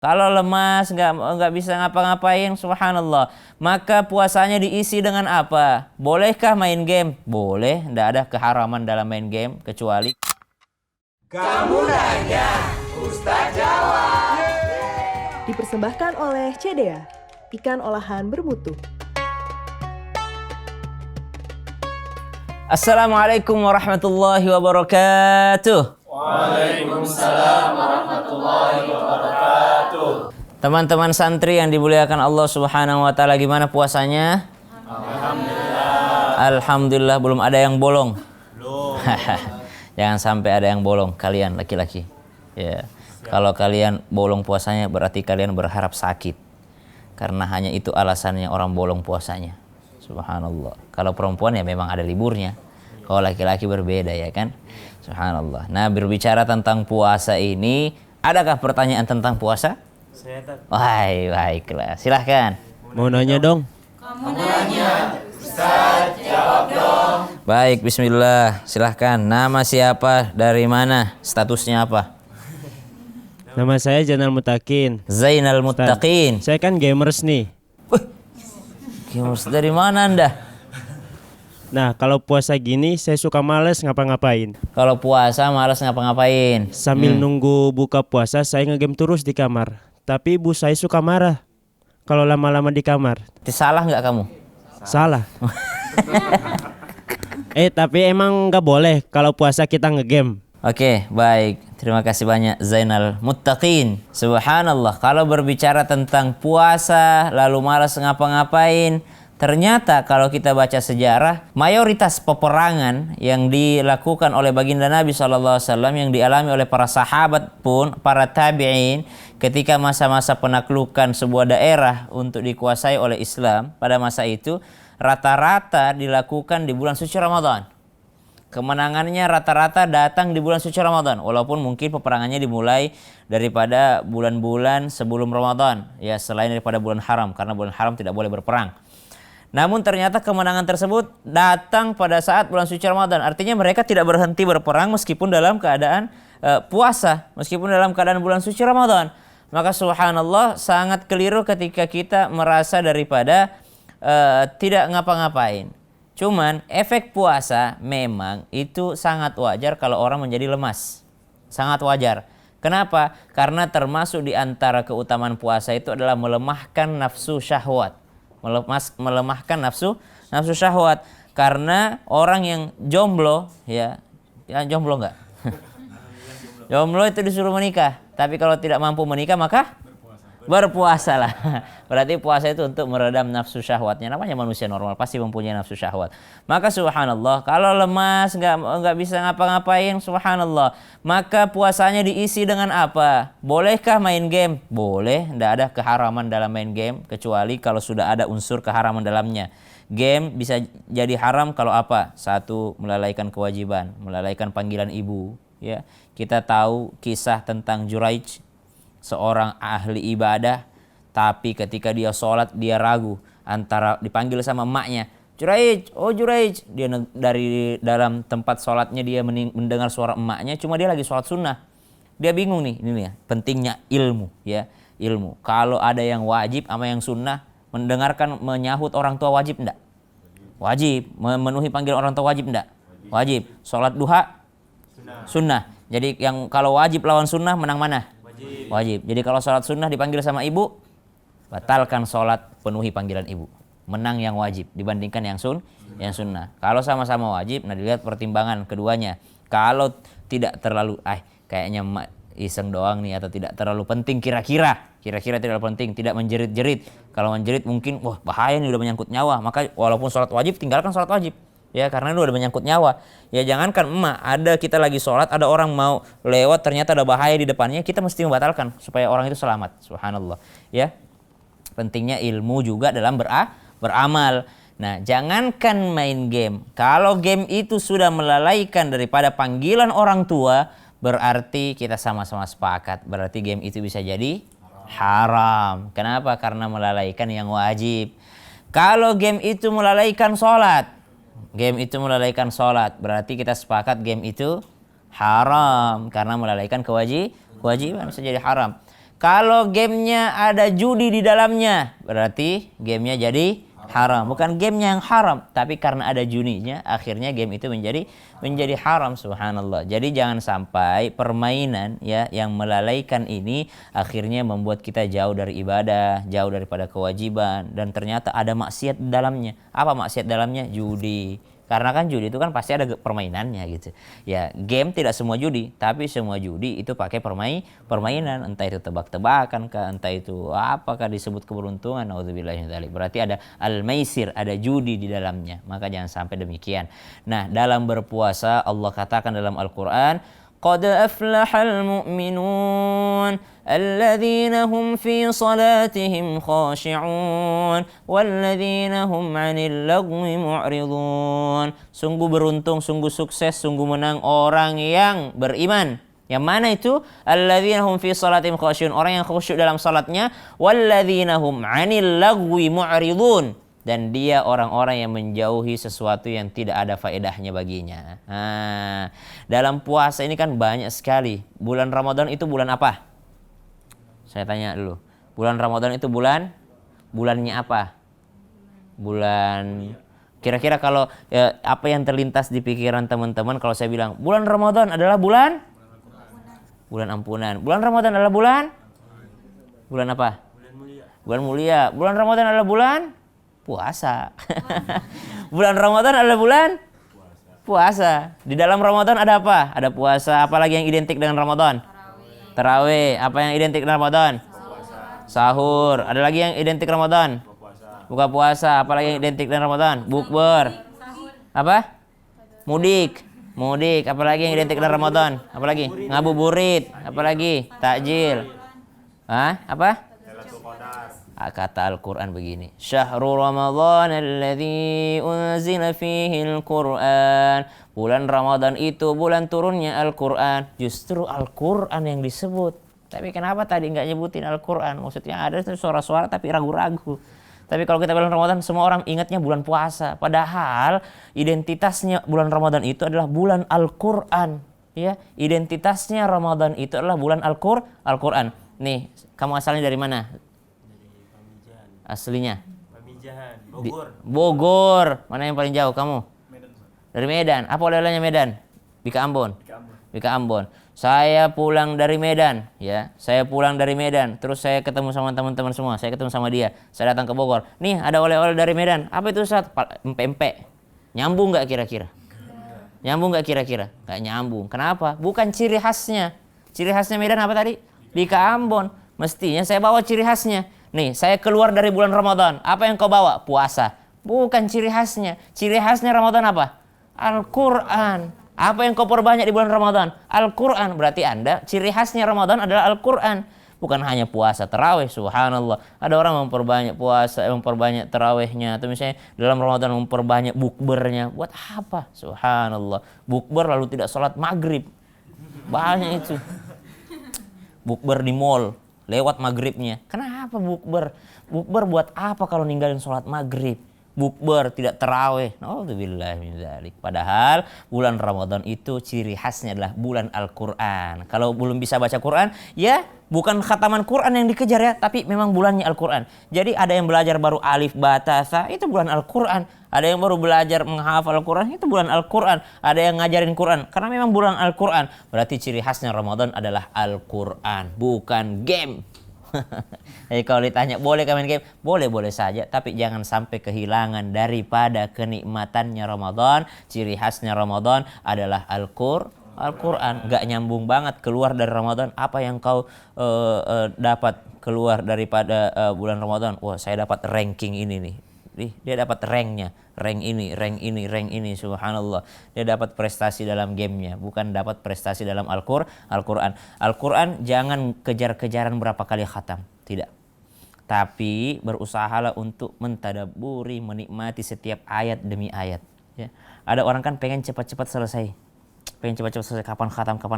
Kalau lemas, nggak bisa ngapa-ngapain, subhanallah. Maka puasanya diisi dengan apa? Bolehkah main game? Boleh, nggak ada keharaman dalam main game kecuali. Kamu nanya, Ustaz jawab. Dipersembahkan oleh CDA, ikan olahan bermutu. Assalamualaikum warahmatullahi wabarakatuh. Waalaikumsalam warahmatullahi wabarakatuh. Teman-teman santri yang dimuliakan Allah Subhanahu wa taala, gimana puasanya? Alhamdulillah, belum ada yang bolong. Belum. Jangan sampai ada yang bolong kalian laki-laki. Ya. Kalau kalian bolong puasanya berarti kalian berharap sakit. Karena hanya itu alasannya orang bolong puasanya. Subhanallah. Kalau perempuan ya memang ada liburnya. Kalau laki-laki berbeda ya kan? Subhanallah. Nah, berbicara tentang puasa ini, adakah pertanyaan tentang puasa? Saya tak. Baiklah. Silahkan. Mau nanya dong. Kamu nanya, Ustaz jawab dong. Baik, bismillah. Silahkan. Nama siapa? Dari mana? Statusnya apa? Nama saya Zainal Mutakin. Zainal Muttaqin. Saya kan gamers nih. Gamers dari mana Anda? Nah, kalau puasa gini saya suka males ngapa-ngapain. Kalau puasa malas ngapa-ngapain. Sambil nunggu buka puasa saya ngegame terus di kamar. Tapi ibu saya suka marah kalau lama-lama di kamar. Salah nggak kamu? Salah. Tapi emang nggak boleh kalau puasa kita ngegame. Oke, baik. Terima kasih banyak Zainal Muttaqin. Subhanallah, kalau berbicara tentang puasa lalu malas ngapa-ngapain, ternyata kalau kita baca sejarah, mayoritas peperangan yang dilakukan oleh baginda Nabi SAW, yang dialami oleh para sahabat pun, para tabi'in, ketika masa-masa penaklukan sebuah daerah untuk dikuasai oleh Islam, pada masa itu rata-rata dilakukan di bulan suci Ramadan. Kemenangannya rata-rata datang di bulan suci Ramadan, walaupun mungkin peperangannya dimulai daripada bulan-bulan sebelum Ramadan, ya selain daripada bulan haram, karena bulan haram tidak boleh berperang. Namun ternyata kemenangan tersebut datang pada saat bulan suci Ramadan. Artinya mereka tidak berhenti berperang meskipun dalam keadaan puasa, meskipun dalam keadaan bulan suci Ramadan. Maka subhanallah, sangat keliru ketika kita merasa daripada tidak ngapa-ngapain. Cuman efek puasa memang itu sangat wajar kalau orang menjadi lemas. Sangat wajar. Kenapa? Karena termasuk di antara keutamaan puasa itu adalah melemahkan nafsu syahwat. Melemahkan nafsu syahwat. Karena orang yang jomblo, jomblo enggak? Jomblo itu disuruh menikah. Tapi kalau tidak mampu menikah maka berpuasa lah. Berarti puasa itu untuk meredam nafsu syahwatnya. Namanya manusia normal pasti mempunyai nafsu syahwat. Maka subhanallah, kalau lemas nggak bisa ngapa-ngapain, subhanallah, maka puasanya diisi dengan apa? Bolehkah main game? Boleh, nggak ada keharaman dalam main game kecuali kalau sudah ada unsur keharaman dalamnya. Game bisa jadi haram kalau apa? Satu, melalaikan kewajiban, melalaikan panggilan ibu. Ya, kita tahu kisah tentang Juraij, seorang ahli ibadah, tapi ketika dia sholat dia ragu antara dipanggil sama emaknya, Juraij, oh Juraij, dia dari dalam tempat sholatnya dia mendengar suara emaknya, cuma dia lagi sholat sunnah. Dia bingung nih, ini ya pentingnya ilmu, ya ilmu. Kalau ada yang wajib sama yang sunnah, mendengarkan menyahut orang tua wajib enggak? Wajib. Memenuhi panggilan orang tua wajib enggak? Wajib. Sholat duha sunnah. Jadi yang kalau wajib lawan sunnah menang mana? Wajib. Jadi kalau sholat sunnah dipanggil sama ibu, batalkan sholat, penuhi panggilan ibu. Menang yang wajib dibandingkan yang sunnah. Kalau sama-sama wajib, nah dilihat pertimbangan keduanya. Kalau tidak terlalu, kayaknya iseng doang nih, atau tidak terlalu penting kira-kira tidak terlalu penting, tidak menjerit-jerit. Kalau menjerit mungkin, wah bahaya nih, udah menyangkut nyawa. Maka walaupun sholat wajib, tinggalkan sholat wajib. Ya, karena itu udah menyangkut nyawa. Ya jangankan ada kita lagi sholat, ada orang mau lewat, ternyata ada bahaya di depannya, kita mesti membatalkan supaya orang itu selamat. Subhanallah. Ya, pentingnya ilmu juga dalam beramal. Nah, jangankan main game. Kalau game itu sudah melalaikan daripada panggilan orang tua, berarti kita sama-sama sepakat. Berarti game itu bisa jadi haram. Kenapa? Karena melalaikan yang wajib. Kalau game itu melalaikan sholat, berarti kita sepakat game itu haram karena melalaikan kewajiban, bisa jadi haram. Kalau gamenya ada judi di dalamnya, berarti gamenya jadi haram. Bukan gamenya yang haram, tapi karena ada juninya, akhirnya game itu menjadi haram. Subhanallah. Jadi jangan sampai permainan ya yang melalaikan ini akhirnya membuat kita jauh dari ibadah, jauh daripada kewajiban, dan ternyata ada maksiat di dalamnya. Apa maksiat dalamnya? Judi. Karena kan judi itu kan pasti ada permainannya gitu. Ya, game tidak semua judi, tapi semua judi itu pakai permainan, entah itu tebak-tebakan kah, entah itu apakah disebut keberuntungan. Nauzubillahi min dzalik. Berarti ada al-maisir, ada judi di dalamnya. Maka jangan sampai demikian. Nah, dalam berpuasa Allah katakan dalam Al-Qur'an, قد أفلح المؤمنون الذين هم في صلاتهم خاشعون والذين هم عن اللغو معرضون. Sungguh beruntung, sungguh sukses, sungguh menang orang yang beriman. Yang mana itu? Alladzina hum fi salatihim khasyi'un, orang yang khusyuk dalam salatnya. Walladzina hum 'anil lagwi mu'ridun, dan dia orang-orang yang menjauhi sesuatu yang tidak ada faedahnya baginya. Nah, dalam puasa ini kan banyak sekali. Bulan Ramadan itu bulan apa? Saya tanya dulu. Bulan Ramadan itu bulannya apa? Bulan, kira-kira kalau apa yang terlintas di pikiran teman-teman kalau saya bilang bulan Ramadan adalah bulan ampunan. Bulan Ramadan adalah bulan apa? Bulan mulia. Bulan Ramadan adalah bulan puasa. Bulan Ramadan adalah bulan puasa. Di dalam Ramadan ada apa? Ada puasa. Apalagi yang identik dengan Ramadan? Tarawih. Apa yang identik dengan Ramadan? Sahur. Ada lagi yang identik Ramadan? Buka puasa. Apalagi yang identik dengan Ramadan? Bukber. Apa? Mudik. Apalagi yang identik dengan Ramadan? Apalagi? Ngabuburit. Apalagi? Takjil. Apa? Kata Al-Quran begini, Syahrul Ramadan alladzi unzila fihi Al-Quran. Bulan Ramadan itu bulan turunnya Al-Quran. Justru Al-Quran yang disebut. Tapi kenapa tadi nggak nyebutin Al-Quran? Maksudnya ada suara-suara tapi ragu-ragu. Tapi kalau kita bilang Ramadan, semua orang ingatnya bulan puasa. Padahal identitasnya bulan Ramadan itu adalah bulan Al-Quran. Ya, identitasnya Ramadan itu adalah bulan Al-Quran. Nih, kamu asalnya dari mana? Aslinya? Pamijahan, Bogor. Mana yang paling jauh kamu? Medan. Dari Medan. Apa oleh-olehnya Medan? Bika Ambon. Saya pulang dari Medan, ya. Saya pulang dari Medan, terus saya ketemu sama teman-teman semua. Saya ketemu sama dia. Saya datang ke Bogor. Nih, ada oleh-oleh dari Medan. Apa itu, Ustaz? Empek-empek. Nyambung nggak kira-kira? Nggak nyambung. Kenapa? Bukan ciri khasnya. Ciri khasnya Medan apa tadi? Bika Ambon. Mestinya saya bawa ciri khasnya. Nih, saya keluar dari bulan Ramadan. Apa yang kau bawa? Puasa. Bukan ciri khasnya. Ciri khasnya Ramadan apa? Al-Quran. Apa yang kau perbanyak di bulan Ramadan? Al-Quran. Berarti Anda, ciri khasnya Ramadan adalah Al-Quran. Bukan hanya puasa, tarawih. Subhanallah. Ada orang memperbanyak puasa, memperbanyak tarawihnya. Atau misalnya dalam Ramadan memperbanyak bukbernya. Buat apa? Subhanallah. Bukber lalu tidak sholat maghrib. Banyak itu. Bukber di mall. Lewat maghribnya. Kenapa bukber? Bukber buat apa kalau ninggalin sholat maghrib? Bukber tidak tarawih. Nauzubillahi min dzalik. Padahal bulan Ramadan itu ciri khasnya adalah bulan Al-Quran. Kalau belum bisa baca Quran, ya bukan khataman Quran yang dikejar ya, tapi memang bulannya Al-Quran. Jadi ada yang belajar baru alif, ba, ta, sa, itu bulan Al-Quran. Ada yang baru belajar menghafal Al-Quran, itu bulan Al-Quran. Ada yang ngajarin Quran, karena memang bulan Al-Quran. Berarti ciri khasnya Ramadan adalah Al-Quran, bukan game. Jadi kalau ditanya boleh main game? Boleh-boleh saja, tapi jangan sampai kehilangan daripada kenikmatannya Ramadan. Ciri khasnya Ramadan adalah Al-Quran. Gak nyambung banget keluar dari Ramadan. Apa yang kau dapat keluar daripada bulan Ramadan? Wah, saya dapat ranking ini nih. Dia dapat rank ini, subhanallah. Dia dapat prestasi dalam gamenya, bukan dapat prestasi dalam Al-Quran. Al-Quran jangan kejar-kejaran berapa kali khatam, tidak. Tapi berusahalah untuk mentadabburi, menikmati setiap ayat demi ayat. Ya. Ada orang kan pengen cepat-cepat selesai. pengen cepat-cepat selesai, kapan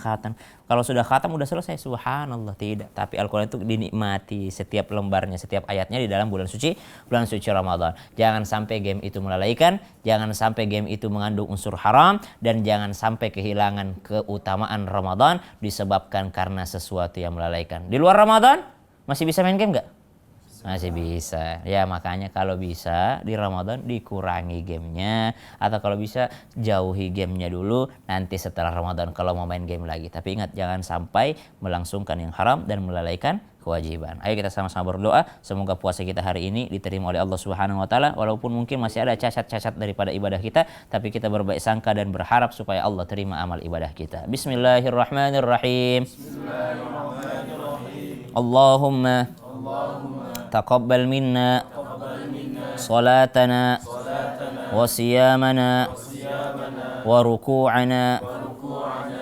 khatam. Kalau sudah khatam udah selesai, subhanallah, tidak. Tapi Al-Quran itu dinikmati setiap lembarnya, setiap ayatnya di dalam bulan suci Ramadan. Jangan sampai game itu melalaikan, jangan sampai game itu mengandung unsur haram, dan jangan sampai kehilangan keutamaan Ramadan disebabkan karena sesuatu yang melalaikan. Di luar Ramadan masih bisa main game nggak? Masih bisa. Ya makanya kalau bisa di Ramadan dikurangi gamenya, atau kalau bisa jauhi gamenya dulu, nanti setelah Ramadan kalau mau main game lagi. Tapi ingat, jangan sampai melangsungkan yang haram dan melalaikan kewajiban. Ayo kita sama-sama berdoa semoga puasa kita hari ini diterima oleh Allah Subhanahu wa taala, walaupun mungkin masih ada cacat-cacat daripada ibadah kita, tapi kita berbaik sangka dan berharap supaya Allah terima amal ibadah kita. Bismillahirrahmanirrahim. Allahumma taqabbal minna salatana wa siyamana wa ruku'ana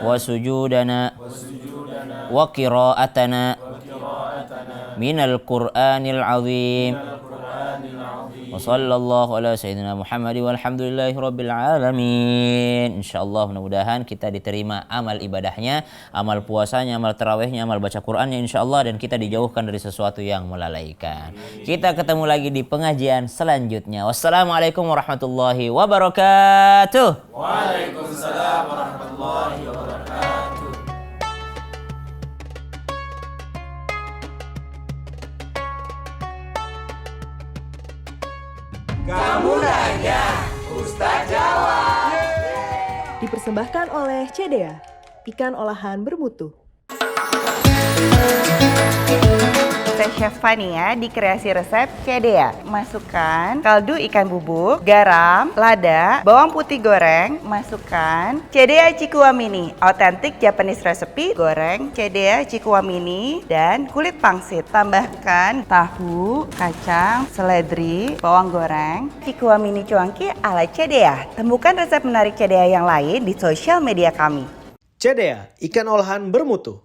wa sujudana wa qira'atana minal Qur'anil azim. Wa sallallahu ala sayyidina Muhammad walhamdulillahi rabbil alamin. Insyaallah mudah-mudahan kita diterima amal ibadahnya, amal puasanya, amal tarawihnya, amal baca Qur'annya insyaallah, dan kita dijauhkan dari sesuatu yang melalaikan. Kita ketemu lagi di pengajian selanjutnya. Wassalamualaikum warahmatullahi wabarakatuh. Waalaikumsalam warahmatullahi wabarakatuh. Kamu nanya, Ustaz jawab. Dipersembahkan oleh CDA, ikan olahan bermutu. Saya Chef Fania di Kreasi Resep CDA. Masukkan kaldu ikan bubuk, garam, lada, bawang putih goreng. Masukkan CDA Cikua Mini, otentik Japanese recipe, goreng CDA Cikua Mini, dan kulit pangsit. Tambahkan tahu, kacang, seledri, bawang goreng. Cikua Mini cuanki ala CDA. Temukan resep menarik CDA yang lain di sosial media kami. CDA, ikan olahan bermutu.